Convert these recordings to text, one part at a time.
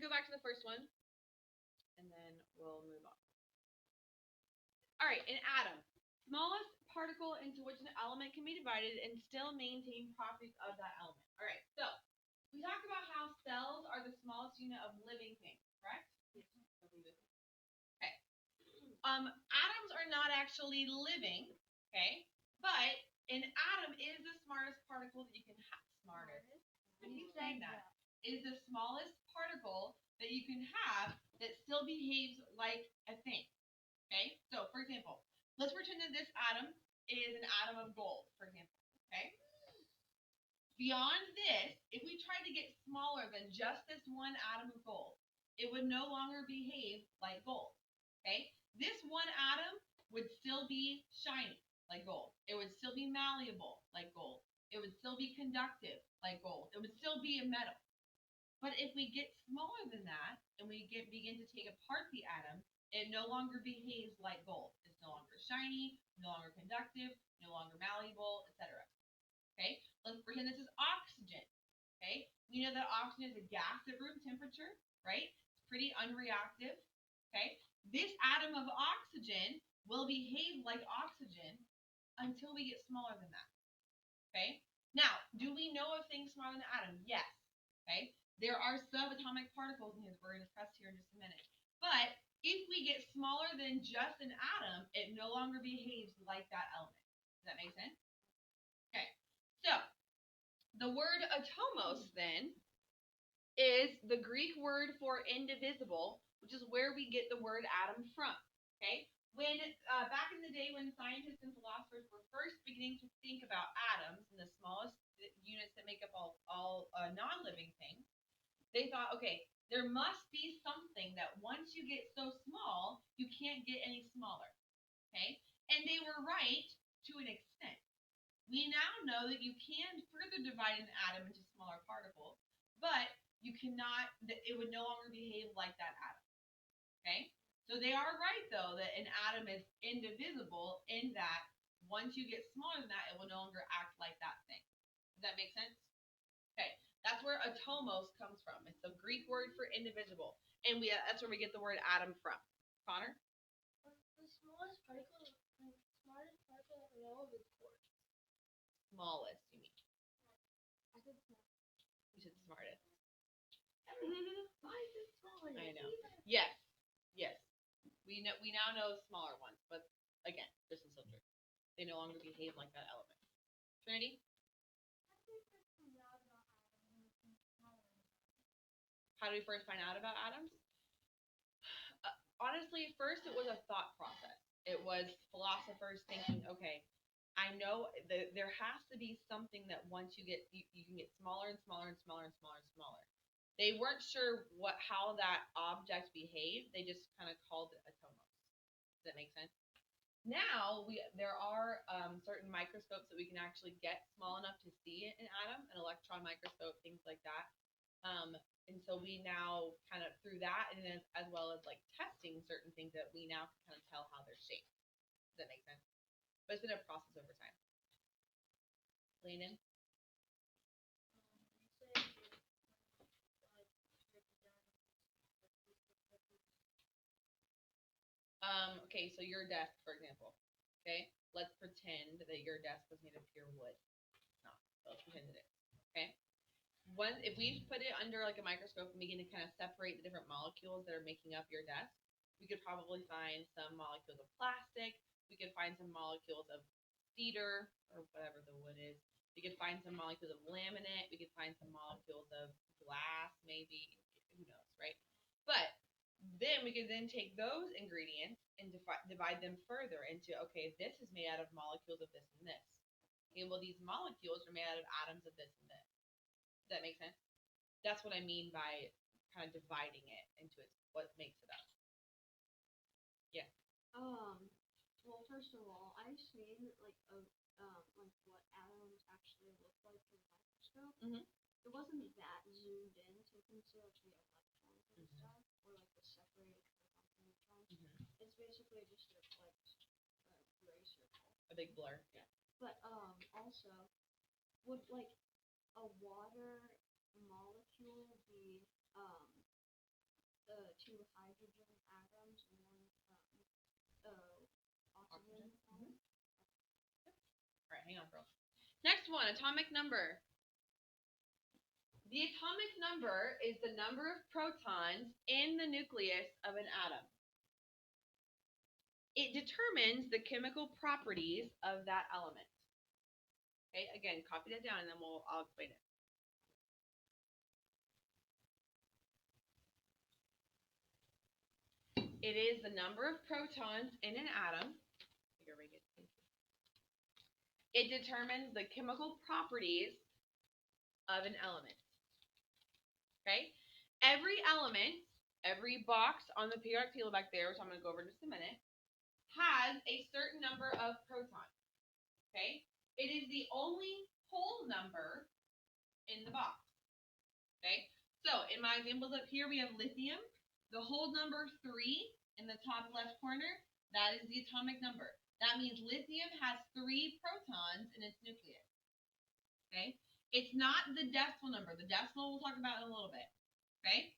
go back to the first one, and then we'll move on. All right, an atom. Smallest particle into which an element can be divided and still maintain properties of that element. All right, so we talked about how cells are the smallest unit of living things, correct? Yes. Okay. Atoms are not actually living, okay? But an atom is the smartest particle that you can have. Smartest. I keep saying that. It is the smallest particle that you can have that still behaves like a thing. Okay? So, for example, let's pretend that this atom is an atom of gold, for example. Okay? Beyond this, if we tried to get smaller than just this one atom of gold, it would no longer behave like gold. Okay? This one atom would still be shiny like gold. It would still be malleable like gold. It would still be conductive like gold. It would still be a metal. But if we get smaller than that and we begin to take apart the atom, it no longer behaves like gold. It's no longer shiny, no longer conductive, no longer malleable, etc. Okay? Let's pretend this is oxygen. Okay? We know that oxygen is a gas at room temperature, right? It's pretty unreactive. Okay? This atom of oxygen will behave like oxygen until we get smaller than that. Okay? Now, do we know of things smaller than an atom? Yes. Okay? There are subatomic particles in here that we're going to discuss here in just a minute. But if we get smaller than just an atom, it no longer behaves like that element. Does that make sense? Okay. So, the word atomos, then, is the Greek word for indivisible, which is where we get the word atom from. Okay? When back in the day when scientists and philosophers were first beginning to think about atoms and the smallest units that make up all non-living things, they thought, okay, there must be something that once you get so small, you can't get any smaller. Okay? And they were right to an extent. We now know that you can further divide an atom into smaller particles, but you cannot, it would no longer behave like that atom. Okay? So they are right, though, that an atom is indivisible in that once you get smaller than that, it will no longer act like that thing. Does that make sense? Okay. That's where atomos comes from. It's the Greek word for indivisible. And that's where we get the word atom from. Connor? The smallest particle that we know of is quarks. Smallest, you mean? I said small. You said smartest. Why is it smaller? I know. Yes. Yes. We now know smaller ones, but again, this is still true. They no longer behave like that element. Trinity? How do we first find out about atoms? Honestly, first it was a thought process. It was philosophers thinking, okay, I know that there has to be something that once you can get smaller and smaller and smaller and smaller and smaller. They weren't sure how that object behaved. They just kind of called it atomos. Does that make sense? Now there are certain microscopes that we can actually get small enough to see an atom, an electron microscope, things like that. And so we now kind of through that, and then as well as like testing certain things that we now can kind of tell how they're shaped. Does that make sense? But it's been a process over time. Landon? Okay, so your desk, for example. Okay, let's pretend that your desk was made of pure wood. No, let's pretend it is. Okay. If we put it under like a microscope and begin to kind of separate the different molecules that are making up your desk, we could probably find some molecules of plastic. We could find some molecules of cedar or whatever the wood is. We could find some molecules of laminate. We could find some molecules of glass, maybe. Who knows, right? But then we could then take those ingredients and divide them further into, okay, this is made out of molecules of this and this. Okay, well, these molecules are made out of atoms of this and this. Does that make sense? That's what I mean by kind of dividing it into what makes it up. Yeah. Well, first of all, I've seen like what atoms actually look like in a microscope. Mm-hmm. It wasn't that zoomed in, so you can see like the electrons and stuff, or like the separated neutrons. Mm-hmm. It's basically just a gray circle. A big blur. Yeah. But also, would like a water molecule be two hydrogen atoms and one oxygen atom. All right, hang on, girls. Next one, atomic number. The atomic number is the number of protons in the nucleus of an atom. It determines the chemical properties of that element. Okay, again, copy that down and then I'll explain it. It is the number of protons in an atom. It determines the chemical properties of an element. Okay? Every element, every box on the periodic table back there, which I'm going to go over in just a minute, has a certain number of protons. Okay? It is the only whole number in the box. Okay? So, in my examples up here, we have lithium. The whole number 3 in the top left corner, that is the atomic number. That means lithium has 3 protons in its nucleus. Okay? It's not the decimal number. The decimal we'll talk about in a little bit. Okay?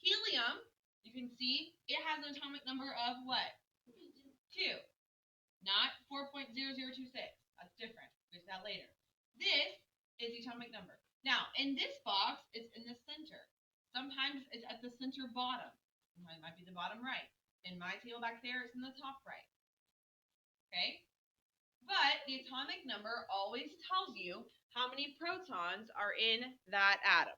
Helium, you can see, it has an atomic number of what? 2. Not 4.0026. That's different. We'll use that later. This is the atomic number. Now, in this box, it's in the center. Sometimes it's at the center bottom. It might be the bottom right. In my table back there, it's in the top right. Okay? But the atomic number always tells you how many protons are in that atom.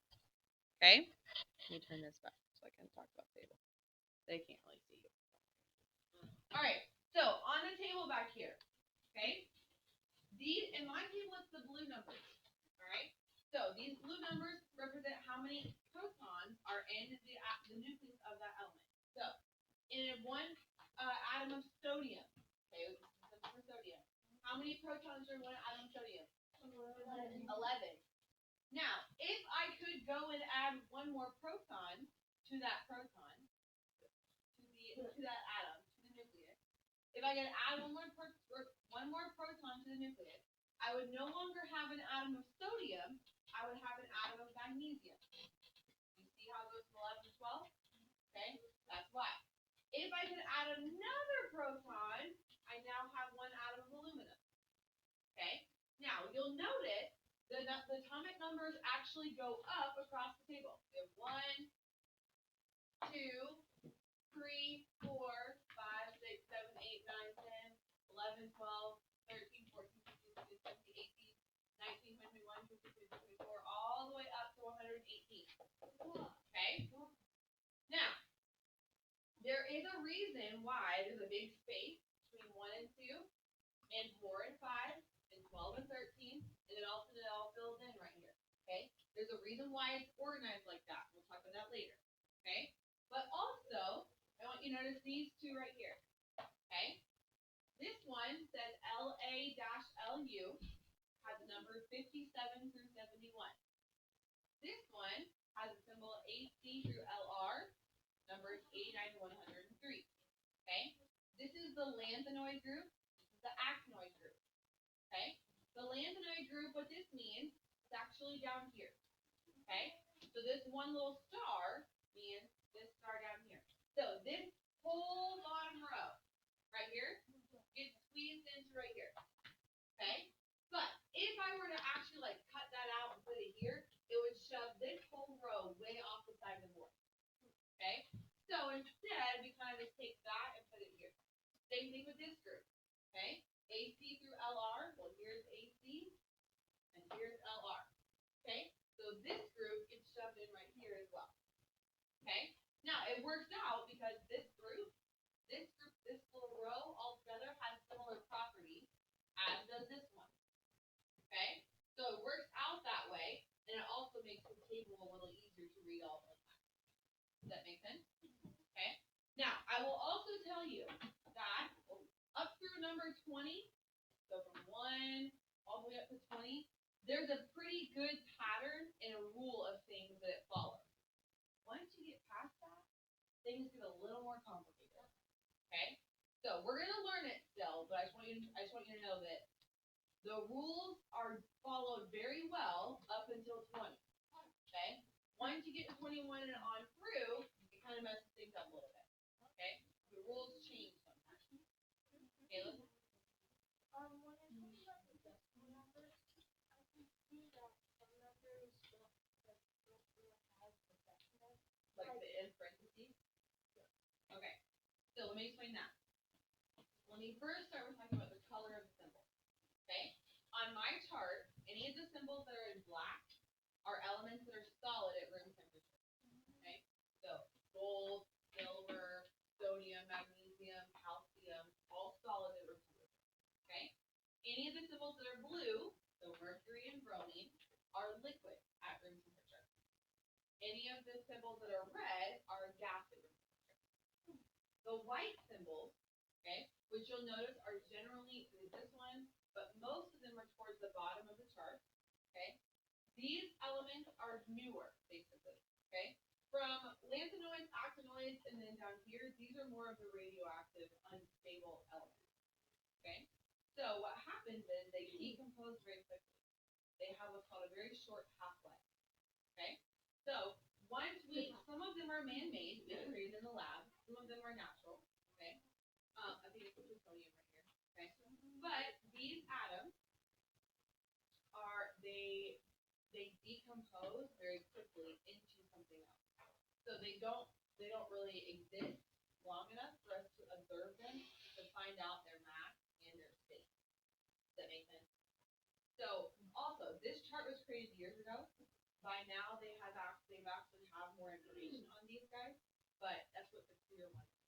Okay? Let me turn this back so I can talk about the table. They can't really see you. All right. So, on the table back here, okay? In my table, it's the blue numbers. All right? So, these blue numbers represent how many protons are in the nucleus of that element. So, in one atom of sodium, okay, for sodium, how many protons are in one atom of sodium? 11. Now, if I could go and add one more proton to that proton, to that atom, to the nucleus, if I could add one more proton to the nucleus, I would no longer have an atom of sodium, I would have an atom of magnesium. You see how it goes from 11 to 12? Okay, that's why. If I could add another proton, I now have one atom of aluminum. Okay, now you'll notice the atomic numbers actually go up across the table. We have 1, 2, 3, 4, 5, 6, 7, 8, 9, 10, 11, 12, 13, 14, 15, 16, 17, 18, 19, 20, 21, 22, 23, 24, all the way up to 118. Okay? Now, there is a reason why there's a big space between 1 and 2, and 4 and 5, and 12 and 13, and then also it all fills in right here. Okay? There's a reason why it's organized like that. We'll talk about that later. Okay? But also, I want you to notice these two right here. Okay? This one says LA-LU, has the number 57 through 71. This one has a symbol AC through LR, numbers 89 to 103. Okay? This is the lanthanoid group. This is the actinoid group. Okay? The lanthanoid group, what this means, is actually down here. Okay? So this one little star means this star down here. So this whole bottom row, right here, gets squeezed into right here. Okay? But if I were to actually cut that out and put it here, it would shove this whole row way off the side of the board. Okay? So instead, we kind of just take that and put it here. Same thing with this group. Okay? AC through LR, well here's AC, and here's LR. Okay? So this group gets shoved in right here as well. Okay? Now, it works out because this little row altogether has similar properties as does this one. Okay? So it works out that way, and it also makes the table a little easier to read all the time. Does that make sense? Okay? Now, I will also tell you that up through number 20, so from 1 all the way up to 20, there's a pretty good pattern and a rule of things that it follows. Once you get past that, things get a little more complicated. Okay? So we're gonna learn it still, but I just want you to know that the rules are followed very well up until 20. Okay? Once you get to 21 and on through, you get kind of messes things up a little bit. Okay? The rules change sometimes. Caleb? When I talk about the decimal numbers, I can see that some numbers don't really have the decimal. Like the in parentheses? Okay. So let me explain that. Let me first start with talking about the color of the symbol. Okay? On my chart, any of the symbols that are in black are elements that are solid at room temperature. Okay? So gold, silver, sodium, magnesium, calcium, all solid at room temperature. Okay? Any of the symbols that are blue, so mercury and bromine, are liquid at room temperature. Any of the symbols that are red are gas at room temperature. The white symbols, okay, which you'll notice are generally this one, but most of them are towards the bottom of the chart. Okay, these elements are newer, basically. Okay, from lanthanoids, actinoids, and then down here, these are more of the radioactive, unstable elements. Okay, so what happens is they decompose very quickly. They have what's called a very short half-life. Okay, so some of them are man-made, we created in the lab. Some of them are natural. Okay, I think it's plutonium right here. Okay, but these atoms they decompose very quickly into something else. So they don't really exist long enough for us to observe them to find out their mass and their state. Does that make sense? So also, this chart was created years ago. By now, they've actually have more information on these guys, but that's what the clear one is.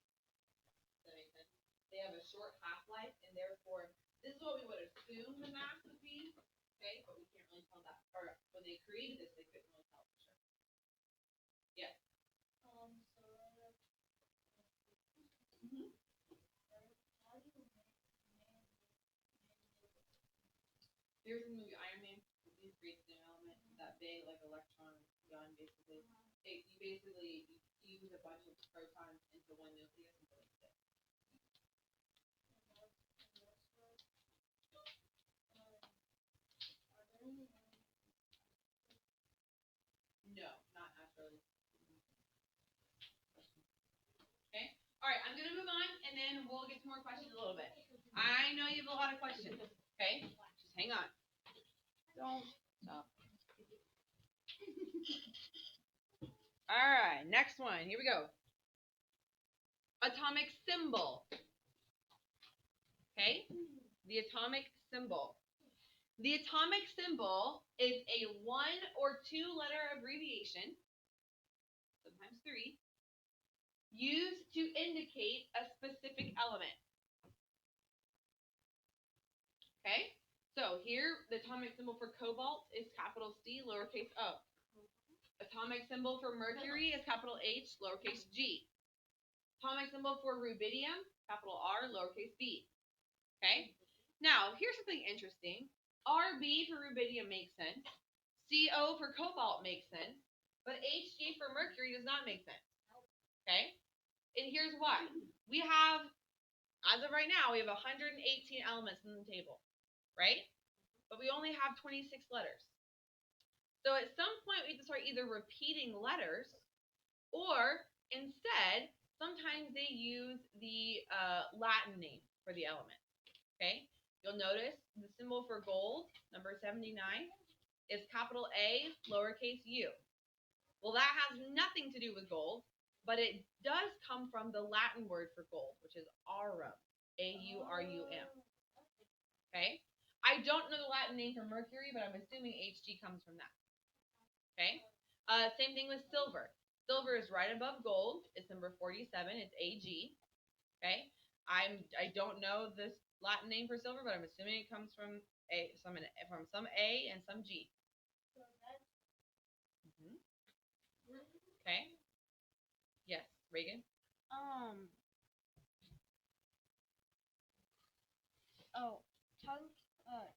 Does that make sense? They have a short half-life, and therefore, this is what we would assume the mass would be, okay? But we can't really tell that. Or when they created this, they couldn't really tell for sure. Yes. There's a movie Iron Man. He creates an element that big, like electron gun, basically. You fuse a bunch of protons into one nucleus and release it. No, not naturally. Okay. All right, I'm gonna move on, and then we'll get to more questions a little bit. I know you have a lot of questions. Okay, just hang on. Don't stop. All right, next one. Here we go. Atomic symbol. Okay, the atomic symbol. The atomic symbol is a 1 or 2 letter abbreviation, sometimes 3, used to indicate a specific element. Okay, so here the atomic symbol for cobalt is capital C, lowercase o. Atomic symbol for mercury is capital H, lowercase g. Atomic symbol for rubidium, capital R, lowercase b. Okay? Now, here's something interesting. RB for rubidium makes sense. CO for cobalt makes sense. But Hg for mercury does not make sense. Okay? And here's why. We have, as of right now, we have 118 elements in the table. Right? But we only have 26 letters. So at some point, we have to start either repeating letters, or instead, sometimes they use the Latin name for the element. Okay? You'll notice the symbol for gold, number 79, is capital A, lowercase u. Well, that has nothing to do with gold, but it does come from the Latin word for gold, which is aurum, A-U-R-U-M. Okay? I don't know the Latin name for mercury, but I'm assuming Hg comes from that. Okay? Same thing with silver. Silver is right above gold. It's number 47. It's Ag. Okay? I don't know this Latin name for silver, but I'm assuming it comes from some A and some G. Mm-hmm. Okay. Yes, Reagan.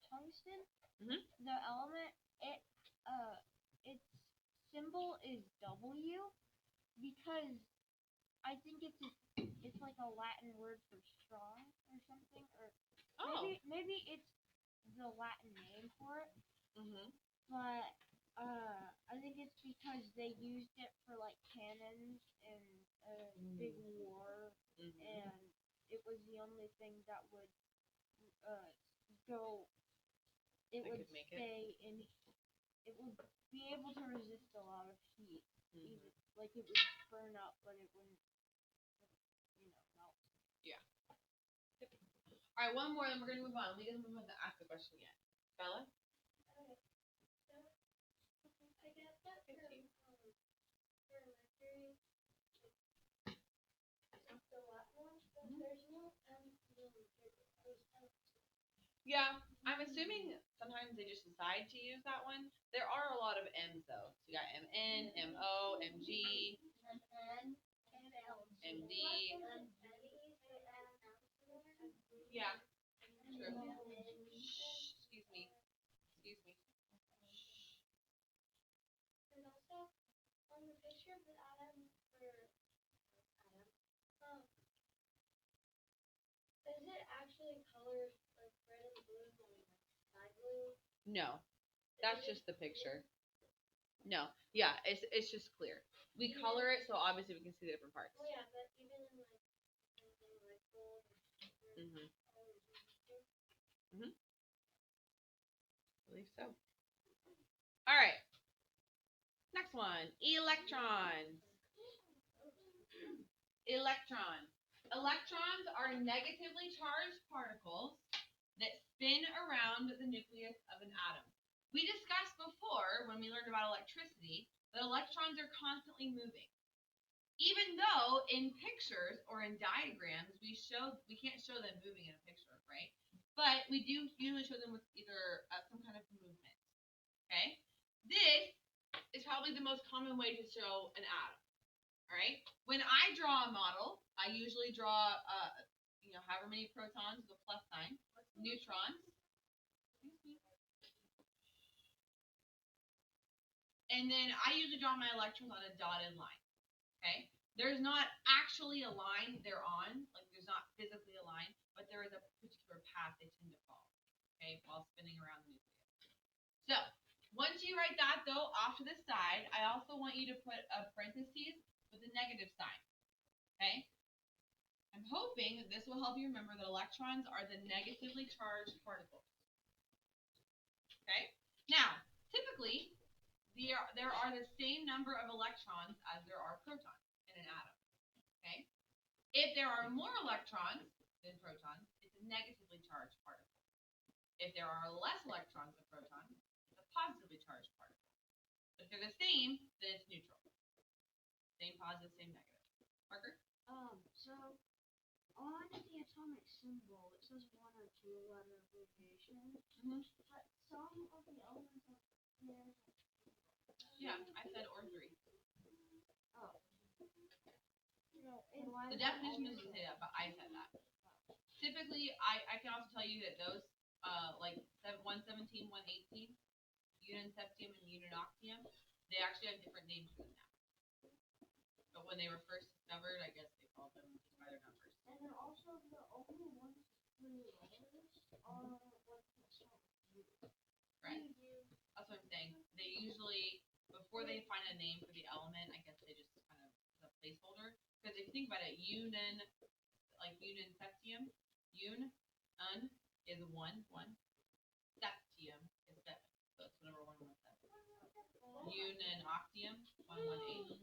Tungsten. Mm-hmm. The element its symbol is W because I think it's like a Latin word for strong or something, or maybe it's the Latin name for it. Mm-hmm. But I think it's because they used it for like cannons and was the only thing that would go. It That would could make it. stay in. It would be able to resist a lot of heat. Mhm. Even, like it would burn up, but it wouldn't, melt. All right, one more, then we're gonna move on. We didn't move on to ask the question yet. Bella? Okay. So, I get that for mercury, it's a lot more, but there's no Yeah, I'm assuming sometimes they just decide to use that one. There are a lot of M's though. So you got MN, MO, MG, MD. Yeah, true. Shh, excuse me. Excuse me. And also, on the picture of the atom, is it actually colored like red and blue and like sky blue? No, that's just the picture. No, yeah, it's just clear. We color it so obviously we can see the different parts. Oh yeah, but even in like something like gold or Mhm. colors and stuff. I believe so. All right. Next one, electrons. Electrons. Electrons are negatively charged particles that spin around the nucleus of an atom. We discussed before when we learned about electricity that electrons are constantly moving. Even though in pictures or in diagrams we can't show them moving in a picture, right? But we do usually show them with either some kind of movement. Okay? This is probably the most common way to show an atom. All right. When I draw a model, I usually draw, however many protons with a plus sign, neutrons, and then I usually draw my electrons on a dotted line. Okay. There's not actually a line they're on, like there's not physically a line, but there is a particular path they tend to follow. Okay, while spinning around the nucleus. So once you write that though off to the side, I also want you to put a parentheses with a negative sign. Okay? I'm hoping that this will help you remember that electrons are the negatively charged particles. Okay? Now, typically, there are the same number of electrons as there are protons in an atom. Okay? If there are more electrons than protons, it's a negatively charged particle. If there are less electrons than protons, it's a positively charged particle. But if they're the same, then it's neutral. Same positive, same negative. Parker? So on the atomic symbol, it says one or two letter abbreviation. Mhm. But some of the elements are there. Yeah, I said or three. Oh. The definition doesn't say that, but I said that. Typically, I can also tell you that those, like 117, 118, uninseptium and uninoxtium, they actually have different names than that. But when they were first discovered, I guess they called them just by their numbers. And they're also the only ones with letters are what Right. That's what I'm saying. They usually, before they find a name for the element, I guess they just kind of put a placeholder. Because if you think about it, uninseptium, un is 1, 1. Septium is 7. So it's number 117. Uninoxtium, 118.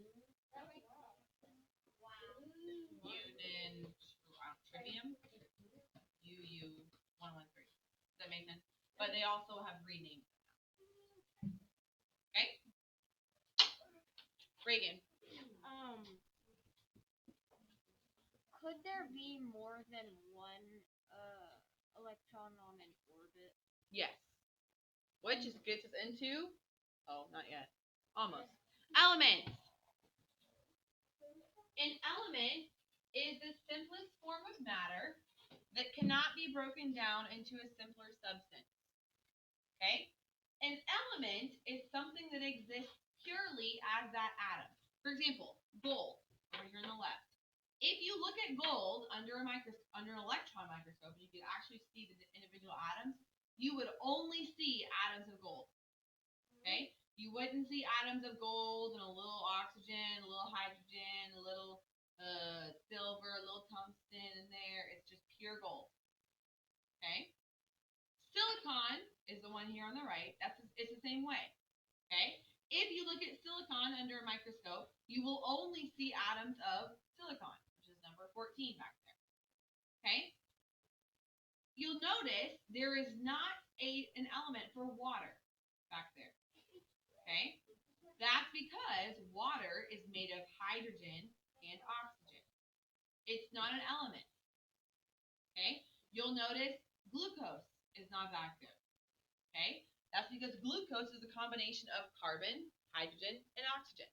Unintrivium, UU113. Does that make sense? But they also have renamed them. Okay? Reagan. Could there be more than one electron on an orbit? Yes. Which just gets us into, not yet. Almost. Elements. An element is the simplest form of matter that cannot be broken down into a simpler substance. Okay? An element is something that exists purely as that atom. For example, gold, over here on the left. If you look at gold under an electron microscope, you could actually see the individual atoms, you would only see atoms of gold. Okay? You wouldn't see atoms of gold and a little oxygen, a little hydrogen, a little silver, a little tungsten in there. It's just pure gold. Okay? Silicon is the one here on the right. It's the same way. Okay? If you look at silicon under a microscope, you will only see atoms of silicon, which is number 14 back there. Okay? You'll notice there is not an element for water back there. Okay? That's because water is made of hydrogen and oxygen. It's not an element. Okay? You'll notice glucose is not back there. Okay? That's because glucose is a combination of carbon, hydrogen, and oxygen.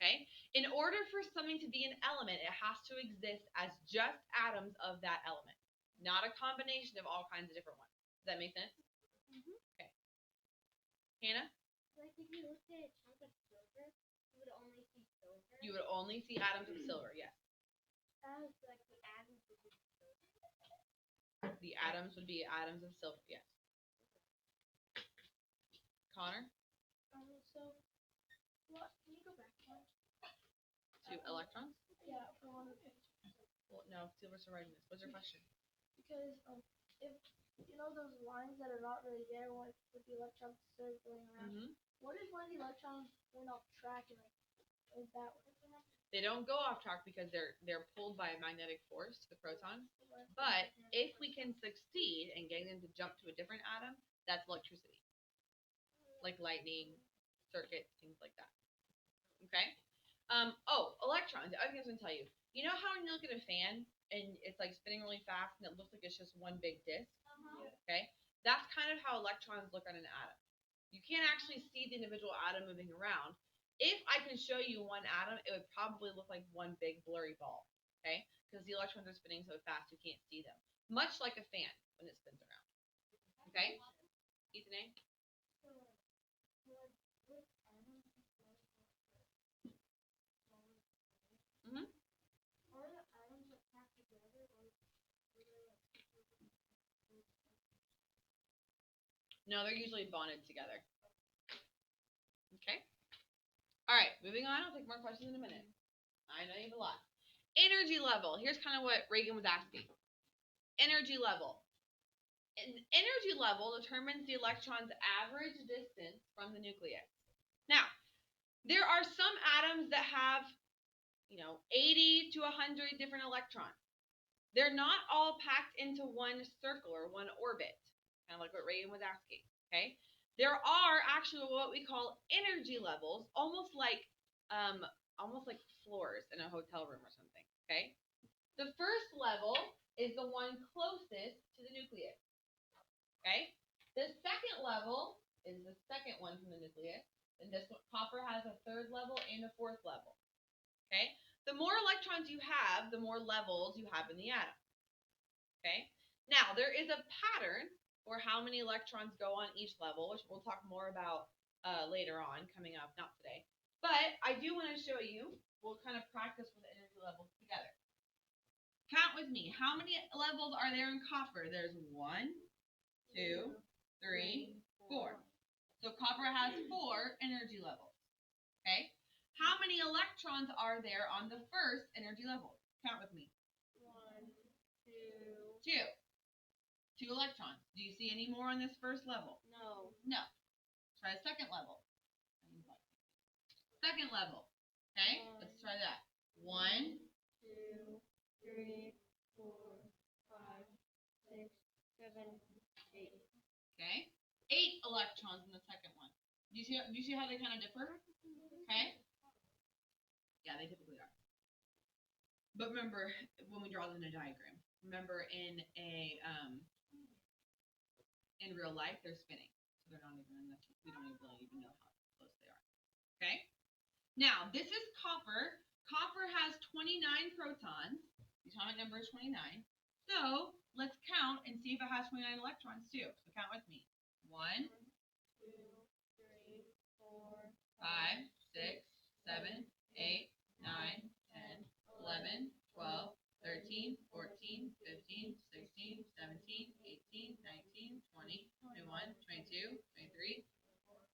Okay? In order for something to be an element, it has to exist as just atoms of that element, not a combination of all kinds of different ones. Does that make sense? Mhm. Okay. Hannah? Like if you looked at a chunk of silver, you would only see silver. You would only see atoms of silver, yes. As like the atoms would be silver. The atoms would be atoms of silver, yes. Connor? So, what? Can you go back one? To electrons? Yeah, for one of the Well, no, silver's writing this. What's your question? because if you know those lines that are not really there with the electrons circling around. Mm-hmm. What if one of the electrons went off track and is that what happened? They don't go off track because they're pulled by a magnetic force, the protons. But if we can succeed in getting them to jump to a different atom, that's electricity. Like lightning, circuits, things like that. Okay? Electrons. I was going to tell you. You know how when you look at a fan and it's like spinning really fast and it looks like it's just one big disk? Okay? That's kind of how electrons look on an atom. You can't actually see the individual atom moving around. If I can show you one atom, it would probably look like one big blurry ball. Okay? Because the electrons are spinning so fast you can't see them. Much like a fan when it spins around. Okay? Ethan A? Mm-hmm. No, they're usually bonded together. Okay? Alright, moving on. I'll take more questions in a minute. I know you have a lot. Energy level. Here's kind of what Reagan was asking. Energy level. An energy level determines the electron's average distance from the nucleus. Now, there are some atoms that have, 80 to 100 different electrons. They're not all packed into one circle or one orbit, kind of like what Reagan was asking. Okay? There are actually what we call energy levels, almost like floors in a hotel room or something. Okay? The first level is the one closest to the nucleus. Okay? The second level is the second one from the nucleus. And this one, copper has a third level and a fourth level. Okay? The more electrons you have, the more levels you have in the atom. Okay? Now, there is a pattern for how many electrons go on each level, which we'll talk more about later on, coming up, not today. But I do want to show you, we'll kind of practice with the energy levels together. Count with me. How many levels are there in copper? There's 1, 2, 3, 4. So copper has 4 energy levels. Okay? How many electrons are there on the first energy level? Count with me. 1, 2. 2. 2 electrons. Do you see any more on this first level? No. No. Try the second level. Second level. Okay? Let's try that. 1, 2, 3, 4, 5, 6, 7, 8. okay? 8 electrons in the second one. Do you see how they kind of differ? Okay? Yeah, they typically are. But remember, when we draw them in a diagram, remember in real life, they're spinning. So they're not even in the, we don't really even know how close they are. Okay? Now, this is copper. Copper has 29 protons. The atomic number is 29. So, let's count and see if it has 29 electrons too. So count with me. 1, 2, 3, 4, 5, 6, 7, 8, 9, 10, 11, 12, 13, 14, 15, 16, 17, 18, 19, 20, 21, 22, 23,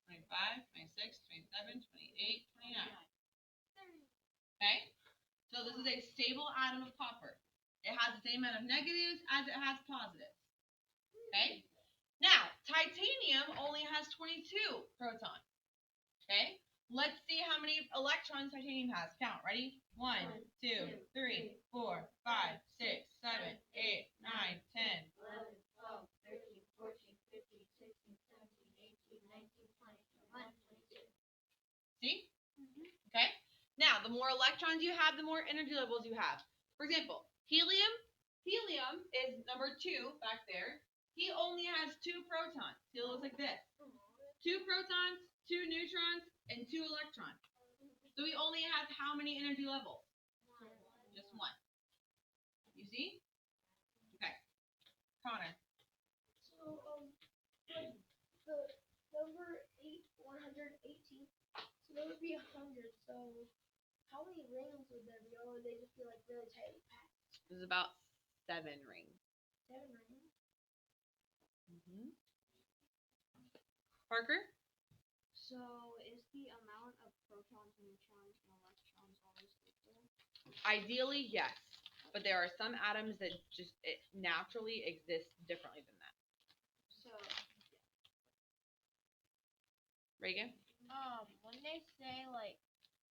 25, 26, 27, 28, 29. Okay? So this is a stable atom of copper. It has the same amount of negatives as it has positives. Okay? Now, titanium only has 22 protons. Okay? Let's see how many electrons titanium has. Count. Ready? 1, 2, 3, 4, 5, 6, 7, 8, 9, 10. 11, 12, 13, 14, 15, 16, 17, 18, 19, 20, 21, 22. See? Okay? Now, the more electrons you have, the more energy levels you have. For example, helium is number 2 back there. He only has 2 protons. It looks like this. 2 protons, 2 neutrons, and 2 electrons. So he only has how many energy levels? Just 1. You see? Okay. Connor. So, like the number 118. So that would be 100. So, how many rings would there be, or would they just be like really tightly packed? This is about 7 rings. 7 rings. Parker? So is the amount of protons, neutrons, and electrons always equal? Ideally, yes. But there are some atoms that just naturally exist differently than that. So Reagan? when they say like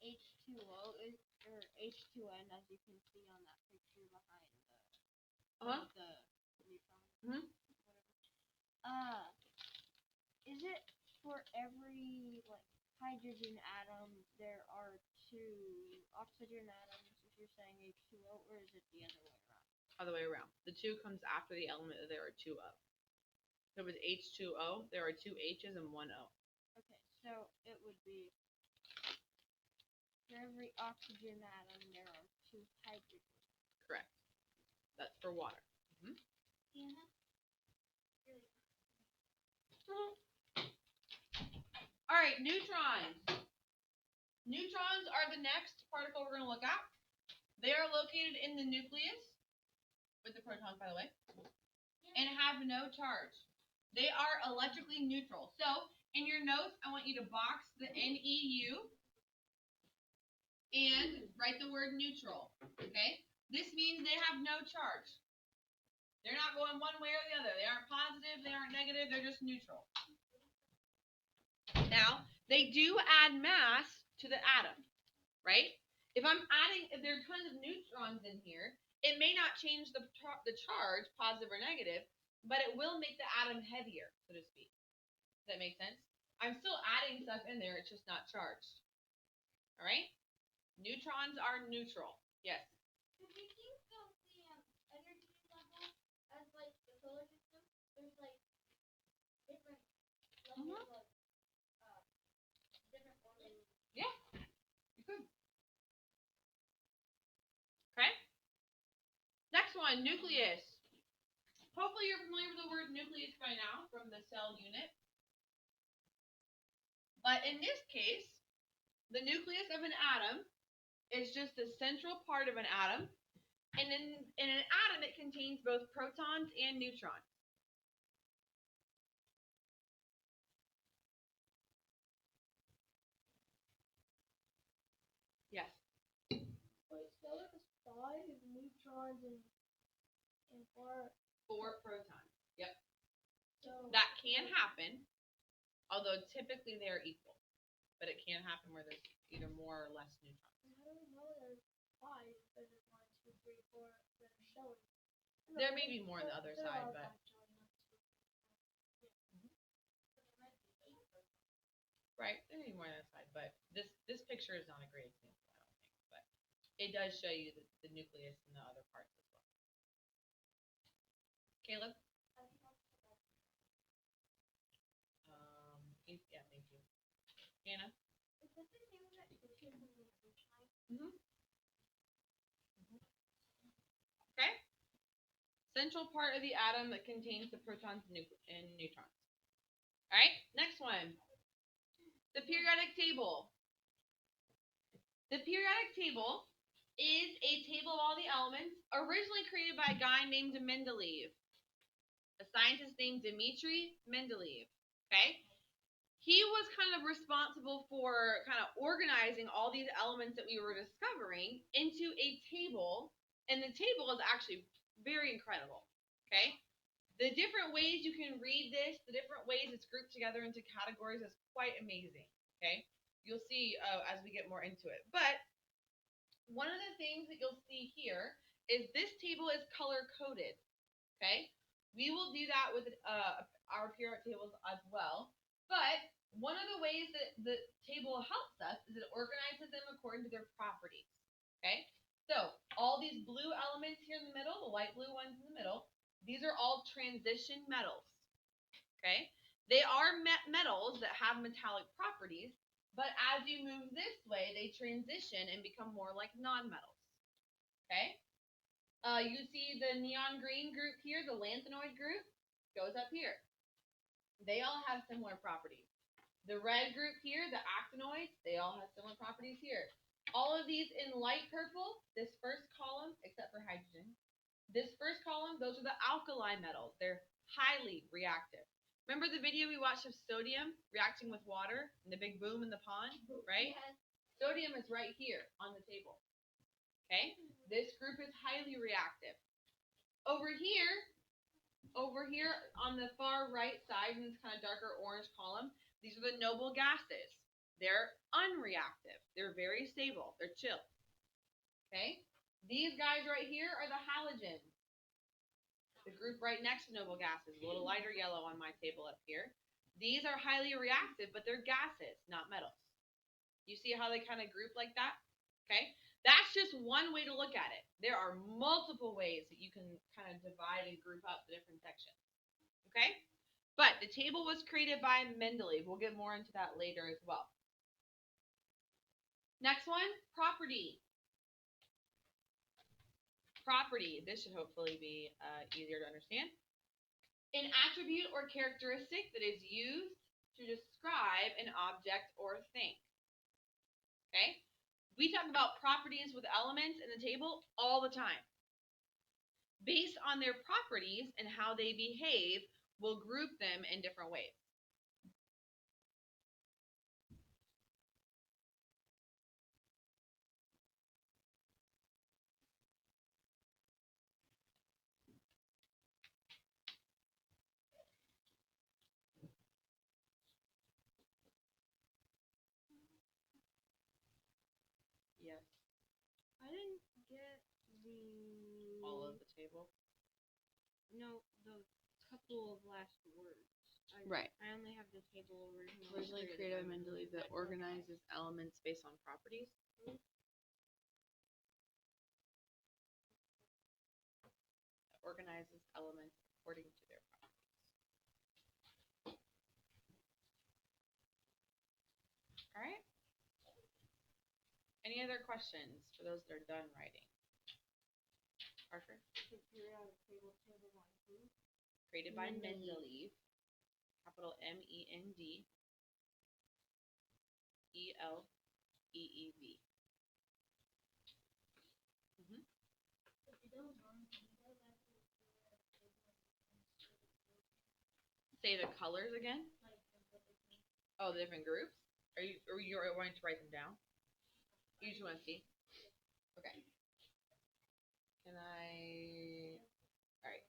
H2O is or H2N, as you can see on that picture behind the neutron, whatever. Is it for every like hydrogen atom there are 2 oxygen atoms? If you're saying H2O, or is it the other way around? Other way around. The 2 comes after the element that there are 2 of. So with H2O, there are 2 H's and 1 O. Okay, so it would be for every oxygen atom there are 2 hydrogen. Correct. That's for water. All right, neutrons. Neutrons are the next particle we're going to look at. They are located in the nucleus, with the protons, by the way, and have no charge. They are electrically neutral. So, in your notes, I want you to box the NEU and write the word neutral. Okay? This means they have no charge. They're not going one way or the other. They aren't positive, they aren't negative, they're just neutral. Now, they do add mass to the atom, right? If there are tons of neutrons in here, it may not change the charge, positive or negative, but it will make the atom heavier, so to speak. Does that make sense? I'm still adding stuff in there, it's just not charged. All right? Neutrons are neutral. Yes? Could we think of the energy level as like the solar system? There's like different levels of different orders. Yeah, you could. Okay? Next one, nucleus. Hopefully you're familiar with the word nucleus by now from the cell unit. But in this case, the nucleus of an atom is just the central part of an atom. And in an atom, it contains both protons and neutrons. Yes. Wait, so that was 5 neutrons and 4 protons. Yep. So that can happen, although typically they are equal. But it can happen where there's either more or less neutrons. How do we know there's 5 if there's 1, 2, 3, 4 that are showing? There may be more on the other side, but right, there may be more on the other side, but this picture is not a great example, I don't think, but it does show you the nucleus and the other parts as well. Caleb? Yeah, thank you. Anna? Okay. Central part of the atom that contains the protons and neutrons. All right, next one. The periodic table. The periodic table is a table of all the elements originally created by a guy named Mendeleev, a scientist named Dmitri Mendeleev. Okay? He was kind of responsible for kind of organizing all these elements that we were discovering into a table And the table is actually very incredible. Okay? The different ways you can read this, the different ways it's grouped together into categories is quite amazing. Okay? You'll see as we get more into it. But one of the things that you'll see here is this table is color coded. Okay? We will do that with our periodic tables as well. But one of the ways that the table helps us is it organizes them according to their properties. Okay? So all these blue elements here in the middle, the light blue ones in the middle, these are all transition metals. Okay? They are metals that have metallic properties, but as you move this way, they transition and become more like nonmetals. Okay? You see the neon green group here, the lanthanoid group, goes up here. They all have similar properties. The red group here, the actinoids, they all have similar properties here. All of these in light purple, this first column, except for hydrogen, this first column, those are the alkali metals. They're highly reactive. Remember the video we watched of sodium reacting with water and the big boom in the pond, right? Yes. Sodium is right here on the table. Okay? This group is highly reactive. Over here on the far right side in this kind of darker orange column, these are the noble gases. They're unreactive. They're very stable. They're chill. Okay? These guys right here are the halogens. The group right next to noble gases, a little lighter yellow on my table up here. These are highly reactive, but they're gases, not metals. You see how they kind of group like that? Okay? That's just one way to look at it. There are multiple ways that you can kind of divide and group up the different sections. Okay? But the table was created by Mendeleev. We'll get more into that later as well. Next one, property. Property. This should hopefully be easier to understand. An attribute or characteristic that is used to describe an object or thing. Okay? We talk about properties with elements in the table all the time. Based on their properties and how they behave, we'll group them in different ways. Yes. I didn't get All of the table? No, the couple of last words. Right. I only have the table Originally created by Mendeleev that organizes elements based on properties. That organizes elements according to their properties. All right. Any other questions for those that are done writing? Parker? Created by Mendeleev. Capital Mendeleev. Say the colors again. Oh, the different groups. Are you wanting to write them down? You just want to see. Okay. Can I? All right.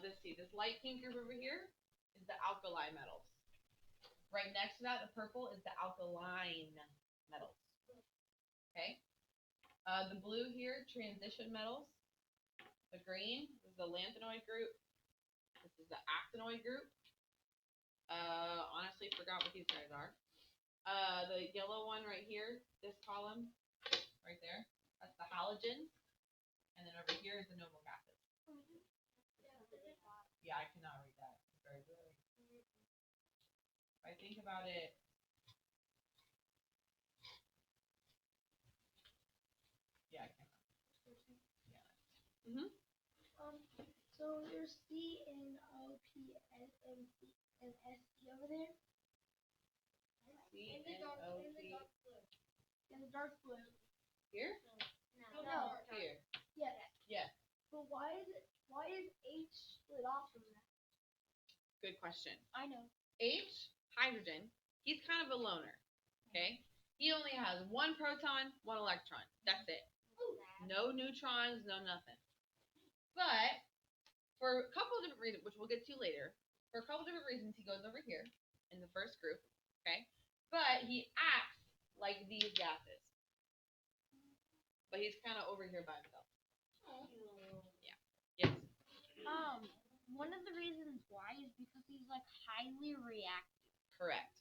Let's see. This light pink group over here is the alkali metals. Right next to that, the purple is the alkaline metals. Okay. The blue here, transition metals. The green is the lanthanoid group. This is the actinoid group. Honestly, forgot what these guys are. The yellow one right here, this column, right there, that's the halogens. And then over here is the noble gases. Yeah, I cannot read that. It's very blurry. If I think about it, yeah, I cannot. Yeah. So there's C and O, P, S, and C and S, T over there. C and O, P. In the dark blue. Here? No. Here. Yes. Yes. But why is H split off from that? Good question. I know. H, hydrogen, he's kind of a loner. Okay? He only has one proton, one electron. That's it. No neutrons, no nothing. But for a couple of different reasons, which we'll get to later, for a couple of different reasons, he goes over here in the first group, okay? But he acts like these gases. But he's kind of over here by himself. Yeah. Yes. One of the reasons why is because he's like highly reactive. Correct.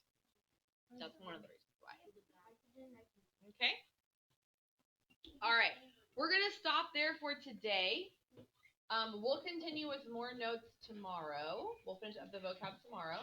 That's one of the reasons why. Okay. All right. We're gonna stop there for today. We'll continue with more notes tomorrow. We'll finish up the vocab tomorrow.